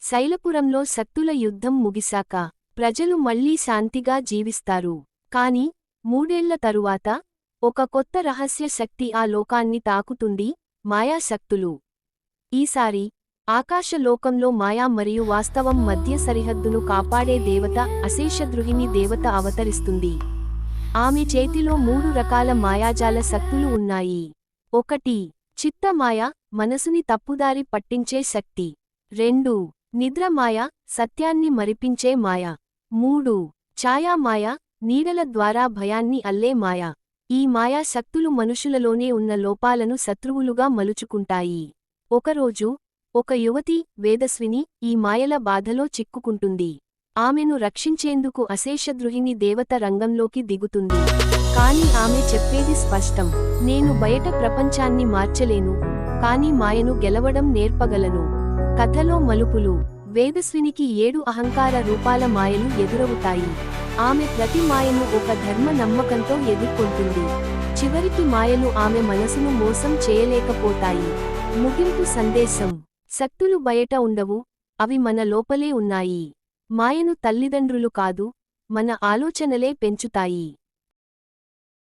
శైలపురంలో శక్తుల యుద్ధం ముగిశాక ప్రజలు మళ్లీ శాంతిగా జీవిస్తారు. కాని 3 ఏళ్ల తరువాత ఒక కొత్త రహస్య శక్తి ఆ లోకాన్ని తాకుతుంది, మాయాశక్తులు. ఈసారి ఆకాశలోకంలో మాయా మరియు వాస్తవం మధ్య సరిహద్దును కాపాడే దేవత అశేషద్రుహిణి దేవత అవతరిస్తుంది. ఆమె చేతిలో 3 రకాల మాయాజాల శక్తులు ఉన్నాయి. 1. చిత్తమాయ, మనసుని తప్పుదారి పట్టించే శక్తి. 2. నిద్రమాయ, సత్యాన్ని మరిపించే మాయ. 3. ఛాయామాయ, నీడల ద్వారా భయాన్ని అల్లే మాయ. ఈ మాయా శక్తులు మనుషులలోనే ఉన్న లోపాలను శత్రువులుగా మలుచుకుంటాయి. ఒకరోజు ఒక యువతి, వేదస్విని, ఈ మాయల బాధలో చిక్కుకుంటుంది. ఆమెను రక్షించేందుకు అశేషద్రుహిణి దేవత రంగంలోకి దిగుతుంది. కాని ఆమె చెప్పేది స్పష్టం: నేను బయట ప్రపంచాన్ని మార్చలేను, కాని మాయను గెలవడం నేర్పగలను. కథలో మలుపులు: వేదస్వినికి 7 అహంకార రూపాల మాయలు ఎదురవుతాయి. ఆమె ప్రతి మాయను ఒక ధర్మ నమ్మకంతో ఎదుర్కొంటుంది. చివరికి మాయలు ఆమె మనసును మోసం చేయలేకపోతాయి. ముగింపు సందేశం: శక్తులు బయట ఉండవు, అవి మన లోపలే ఉన్నాయి. మాయను తల్లిదండ్రులు కాదు, మన ఆలోచనలే పెంచుతాయి.